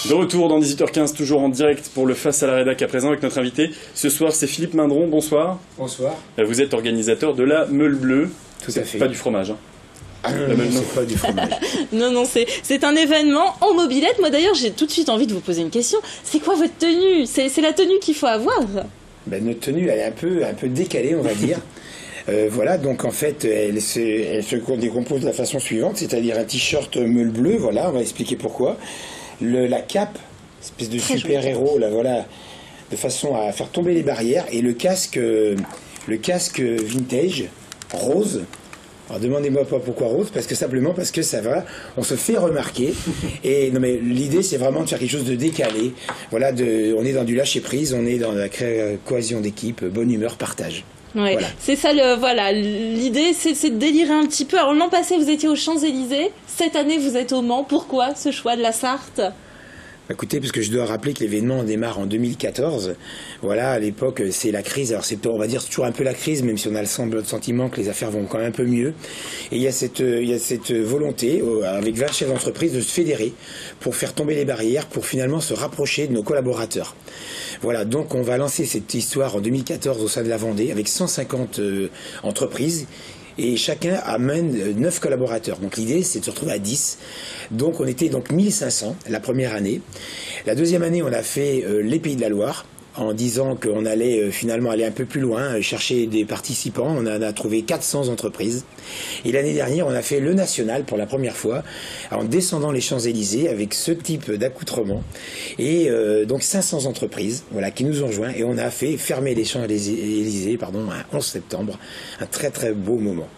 De retour dans 18h15, toujours en direct pour le Face à la Rédac à présent avec notre invité. Ce soir, c'est Philippe Mindron, bonsoir. Bonsoir. Vous êtes organisateur de la Meule Bleue. Tout à fait. Pas du fromage, hein. Ah non, c'est pas du fromage. Non, c'est un événement en mobilette. Moi d'ailleurs, j'ai tout de suite envie de vous poser une question. C'est quoi votre tenue? C'est la tenue qu'il faut avoir. Ben, notre tenue, elle est un peu décalée, on va dire. Voilà, donc en fait, elle se décompose de la façon suivante, c'est-à-dire un t-shirt meule bleu, voilà, on va expliquer pourquoi. La cape, espèce de super-héros, là, voilà, de façon à faire tomber les barrières, et le casque vintage, rose. Alors demandez-moi pas pourquoi rose, parce que ça va, on se fait remarquer. Et non mais l'idée c'est vraiment de faire quelque chose de décalé. Voilà, on est dans du lâcher prise, on est dans la cohésion d'équipe, bonne humeur, partage. Ouais, voilà. C'est ça l'idée, c'est de délirer un petit peu. Alors l'an passé vous étiez aux Champs-Élysées, cette année vous êtes au Mans. Pourquoi ce choix de la Sarthe? Écoutez, parce que je dois rappeler que l'événement démarre en 2014. Voilà, à l'époque, c'est la crise. Alors, on va dire toujours un peu la crise, même si on a le sentiment que les affaires vont quand même un peu mieux. Et il y a cette volonté, avec 20 chefs d'entreprise, de se fédérer pour faire tomber les barrières, pour finalement se rapprocher de nos collaborateurs. Voilà, donc on va lancer cette histoire en 2014 au sein de la Vendée, avec 150 entreprises. Et chacun amène 9 collaborateurs. Donc l'idée, c'est de se retrouver à 10. Donc on était donc 1500 la première année. La deuxième année, on a fait les Pays de la Loire, en disant qu'on allait finalement aller un peu plus loin, chercher des participants. On en a trouvé 400 entreprises. Et l'année dernière, on a fait le national pour la première fois, en descendant les Champs-Élysées avec ce type d'accoutrement. Et donc 500 entreprises, voilà, qui nous ont rejoints. Et on a fait fermer les Champs-Élysées, un 11 septembre. Un très très beau moment.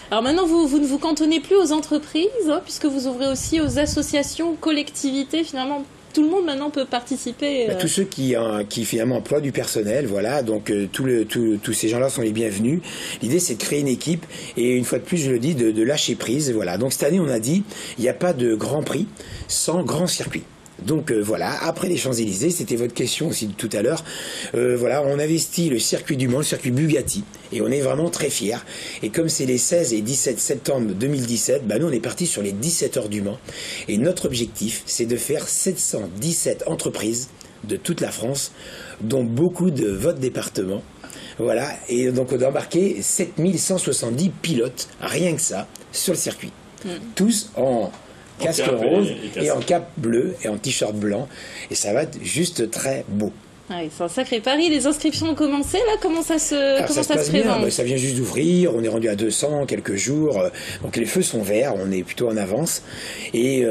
Alors maintenant, vous ne vous cantonnez plus aux entreprises, hein, puisque vous ouvrez aussi aux associations, aux collectivités, finalement. Tout le monde maintenant peut participer. Tous ceux qui finalement emploient du personnel, voilà, donc tous ces gens-là sont les bienvenus. L'idée c'est de créer une équipe et une fois de plus je le dis, de lâcher prise, voilà. Donc cette année on a dit, il n'y a pas de grand prix sans grand circuit. Donc voilà, après les Champs-Élysées, c'était votre question aussi de tout à l'heure, voilà, on investit le circuit du Mans, le circuit Bugatti, et on est vraiment très fiers. Et comme c'est les 16 et 17 septembre 2017, nous on est parti sur les 17 heures du Mans, et notre objectif c'est de faire 717 entreprises de toute la France, dont beaucoup de votre département. Voilà, et donc d'embarquer 7170 pilotes, rien que ça, sur le circuit. Tous en casque rose et en cape bleue et en t-shirt blanc, et ça va être juste très beau. Ah oui, c'est un sacré pari. Les inscriptions ont commencé là. Comment ça se présente? Ça vient juste d'ouvrir. On est rendu à 200 quelques jours. Donc les feux sont verts. On est plutôt en avance. Et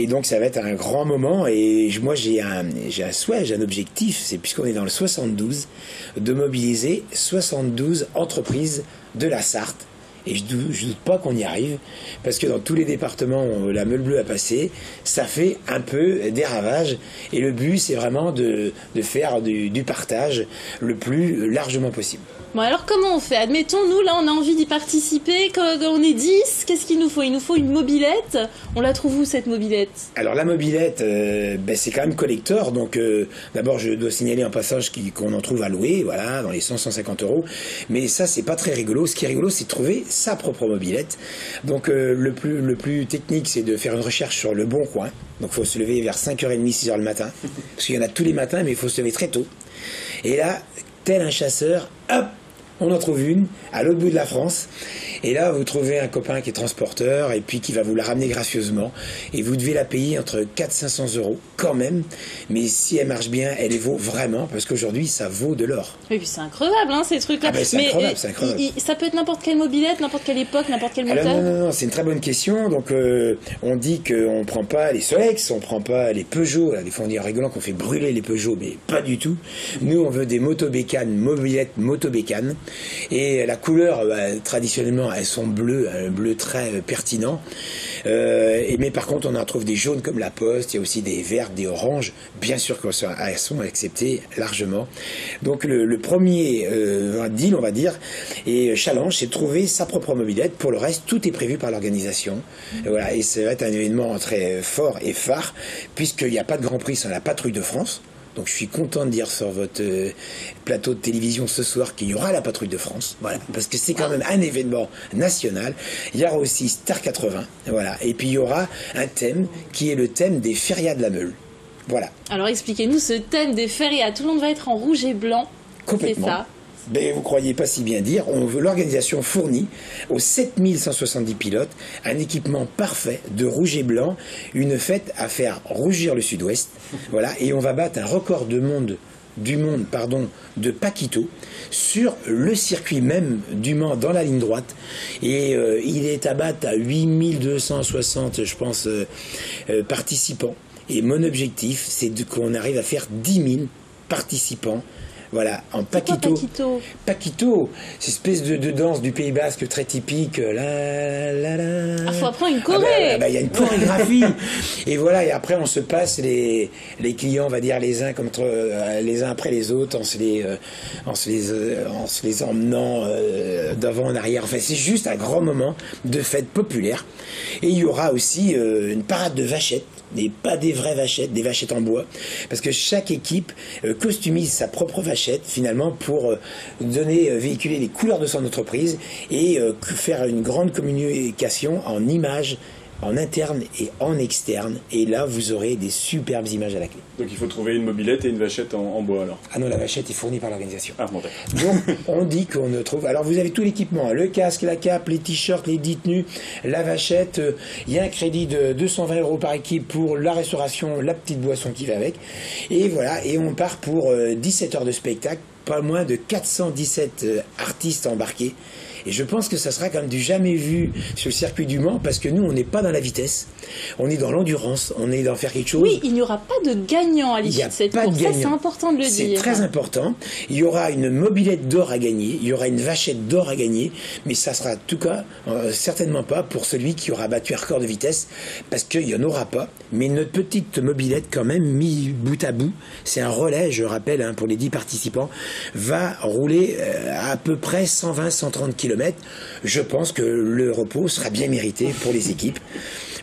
donc ça va être un grand moment. Et moi j'ai un souhait, j'ai un objectif. C'est puisqu'on est dans le 72, de mobiliser 72 entreprises de la Sarthe. Et je doute pas qu'on y arrive, parce que dans tous les départements où la Meule Bleue a passé, ça fait un peu des ravages. Et le but, c'est vraiment de faire du partage le plus largement possible. Bon, alors comment on fait? Admettons, nous, là, on a envie d'y participer. Quand on est 10, qu'est-ce qu'il nous faut? Il nous faut une mobilette. On la trouve où, cette mobilette? Alors, la mobilette, c'est quand même collector. Donc, d'abord, je dois signaler en passage qu'on en trouve à louer, voilà, dans les 100-150 euros. Mais ça, c'est pas très rigolo. Ce qui est rigolo, c'est de trouver sa propre mobilette. Donc, le plus technique, c'est de faire une recherche sur Le Bon Coin. Donc, il faut se lever vers 5h30, 6h le matin. Parce qu'il y en a tous les matins, mais il faut se lever très tôt. Et là, tel un chasseur, hop, on en trouve une à l'autre bout de la France. Et là, vous trouvez un copain qui est transporteur et puis qui va vous la ramener gracieusement. Et vous devez la payer entre 400 et 500 euros quand même. Mais si elle marche bien, elle les vaut vraiment, parce qu'aujourd'hui, ça vaut de l'or. Et puis c'est increvable, hein, ces trucs-là. C'est incroyable, c'est incroyable. Ça peut être n'importe quelle mobilette, n'importe quelle époque, n'importe quel moteur. Alors, non, c'est une très bonne question. Donc, on dit qu'on ne prend pas les Solex, on ne prend pas les Peugeot. Là, des fois, on dit en rigolant qu'on fait brûler les Peugeot, mais pas du tout. Nous, on veut des motobécanes, mobilettes motobécanes. Et la couleur, traditionnellement, elles sont bleues, un bleu très pertinent. Mais par contre, on en trouve des jaunes comme la Poste, il y a aussi des verts, des oranges. Bien sûr qu'elles sont acceptées largement. Donc le premier deal, on va dire, et challenge, c'est de trouver sa propre mobilette. Pour le reste, tout est prévu par l'organisation. Voilà, et ça va être un événement très fort et phare, puisqu'il n'y a pas de Grand Prix sans la Patrouille de France. Donc je suis content de dire sur votre plateau de télévision ce soir qu'il y aura la Patrouille de France, voilà, parce que c'est quand même un événement national. Il y aura aussi Star 80, voilà, et puis il y aura un thème qui est le thème des férias de la Meule. Voilà. Alors expliquez-nous ce thème des férias. Tout le monde va être en rouge et blanc. Complètement. C'est ça. Ben, vous croyez pas si bien dire, l'organisation fournit aux 7170 pilotes un équipement parfait de rouge et blanc, une fête à faire rougir le sud-ouest. Voilà, et on va battre un record du monde de Paquito sur le circuit même du Mans dans la ligne droite. Et il est à battre à 8260, je pense, participants. Et mon objectif, c'est qu'on arrive à faire 10 000 participants. Voilà, en Paquito. Paquito, c'est une espèce de danse du Pays Basque très typique. Ah, faut apprendre une choré. Il y a une chorégraphie. Et voilà, et après on se passe les clients, on va dire les uns les uns après les autres, en se les emmenant d'avant en arrière. Enfin, c'est juste un grand moment de fête populaire. Et il y aura aussi une parade de vachettes. Mais pas des vraies vachettes, des vachettes en bois, parce que chaque équipe customise sa propre vachette finalement pour véhiculer les couleurs de son entreprise et faire une grande communication en images, en interne et en externe. Et là, vous aurez des superbes images à la clé. Donc il faut trouver une mobilette et une vachette en bois alors. Ah non, la vachette est fournie par l'organisation. Ah bon, d'accord. Donc on dit qu'on ne trouve... Alors vous avez tout l'équipement, hein, le casque, la cape, les t-shirts, les 10 tenues, la vachette. Il y a un crédit de 220 € par équipe pour la restauration, la petite boisson qui va avec. Et voilà, et on part pour 17 heures de spectacle, pas moins de 417 artistes embarqués. Et je pense que ça sera quand même du jamais vu sur le circuit du Mans, parce que nous, on n'est pas dans la vitesse, on est dans l'endurance, on est dans faire quelque chose. Oui, il n'y aura pas de gagnant à l'issue de cette course. Ça, c'est important de le dire. C'est très important. Il y aura une mobilette d'or à gagner, il y aura une vachette d'or à gagner, mais ça sera en tout cas certainement pas pour celui qui aura battu un record de vitesse, parce qu'il n'y en aura pas. Mais notre petite mobilette, quand même, mis bout à bout, c'est un relais, je rappelle, hein, pour les 10 participants, va rouler à peu près 120-130 km. Je pense que le repos sera bien mérité pour les équipes.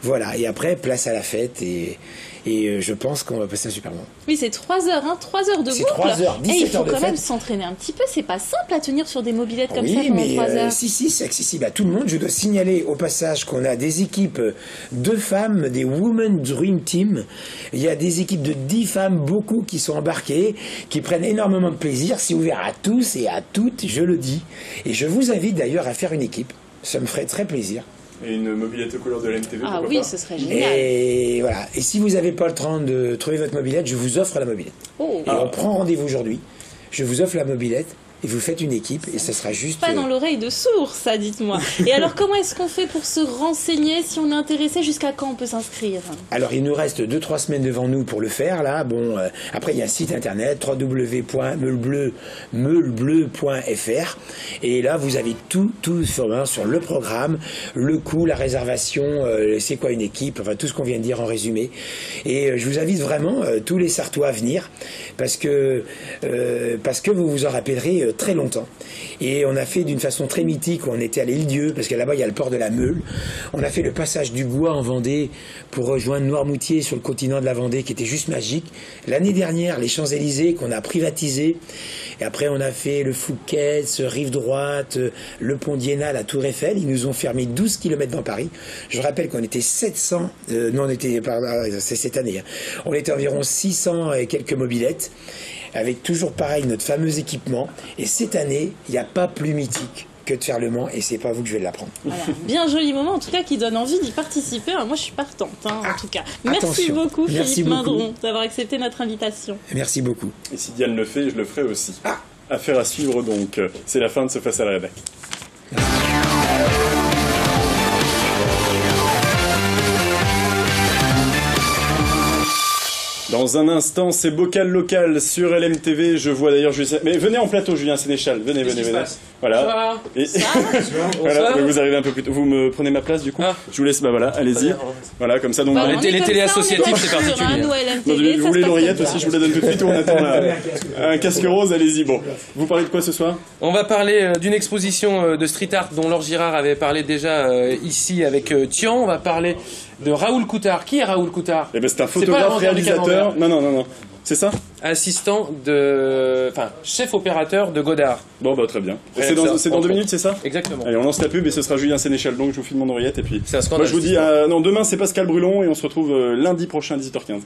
Voilà, et après, place à la fête et je pense qu'on va passer un super moment. Oui, c'est 3 heures, hein, 3 heures de boucle. C'est 3 heures, 17 et il faut heures de quand même fête. s'entraîner un petit peu, c'est pas simple à tenir sur des mobilettes comme ça Oui, pendant mais 3 heures. si, c'est accessible à tout le monde. Je dois signaler au passage qu'on a des équipes de femmes, des Women Dream Team. Il y a des équipes de 10 femmes, beaucoup qui sont embarquées, qui prennent énormément de plaisir. C'est ouvert à tous et à toutes, je le dis. Et je vous invite d'ailleurs à faire une équipe. Ça me ferait très plaisir. Et une mobilette aux couleurs de l'MTV, Ah oui, ce serait génial. Et voilà. Et si vous n'avez pas le temps de trouver votre mobilette, je vous offre la mobilette. Oh. Et on prend rendez-vous aujourd'hui. Je vous offre la mobilette. Et vous faites une équipe et ça sera juste... Pas dans l'oreille de sourd, ça, dites-moi. Et alors, comment est-ce qu'on fait pour se renseigner si on est intéressé? Jusqu'à quand on peut s'inscrire? Alors, il nous reste 2-3 semaines devant nous pour le faire, là. Bon, après, il y a un site internet, www.meulebleu.fr. Et là, vous avez tout sur le programme, le coût, la réservation, c'est quoi une équipe, enfin, tout ce qu'on vient de dire en résumé. Et je vous invite vraiment, tous les Sartois à venir, parce que vous vous en rappellerez très longtemps. Et on a fait d'une façon très mythique, on était à l'île Dieu, parce que là-bas il y a le port de la Meule. On a fait le passage du Gois en Vendée pour rejoindre Noirmoutier sur le continent de la Vendée, qui était juste magique. L'année dernière, les Champs-Élysées qu'on a privatisés. Et après on a fait le Fouquet, Rive Droite, le Pont d'Iéna, la Tour Eiffel. Ils nous ont fermé 12 km dans Paris. Je rappelle qu'on était 700, non on était, c'est cette année, hein. On était environ 600 et quelques mobilettes, avec toujours pareil notre fameux équipement. Et cette année, il n'y a pas plus mythique que de faire le Mans, et c'est pas vous que je vais l'apprendre. Voilà. Bien joli moment, en tout cas, qui donne envie d'y participer. Moi, je suis partante, hein, en tout cas. Merci beaucoup, Philippe Mindron, d'avoir accepté notre invitation. Merci beaucoup. Et si Diane le fait, je le ferai aussi. Affaire à suivre, donc. C'est la fin de ce Face à la Rédac. Dans un instant, c'est Bocal Local sur LMTV. Je vois d'ailleurs Julien... Mais venez en plateau, Julien Sénéchal. Venez. Voilà. Et... voilà, vous arrivez un peu plus tôt. Vous me prenez ma place, du coup. Je vous laisse, voilà, allez-y. Voilà, comme ça. Donc, les télés associatives, c'est particulier. Vous voulez l'oreillette aussi, je vous la donne tout de suite, ou on attend un casque rose, allez-y. Bon, vous parlez de quoi ce soir? On va parler d'une exposition de street art dont Laure Girard avait parlé déjà ici avec Tian. On va parler de Raoul Coutard. Qui est Raoul Coutard? Eh ben, c'est un photographe, réalisateur. Non. C'est ça? Assistant chef opérateur de Godard. Bon, bah, très bien. C'est dans 2 minutes, c'est ça? Exactement. Allez, on lance la pub et ce sera Julien Sénéchal. Donc, je vous file mon oreillette et puis. C'est un scandale. Moi, je vous dis, non, demain, c'est Pascal Brulon et on se retrouve lundi prochain à 18h15.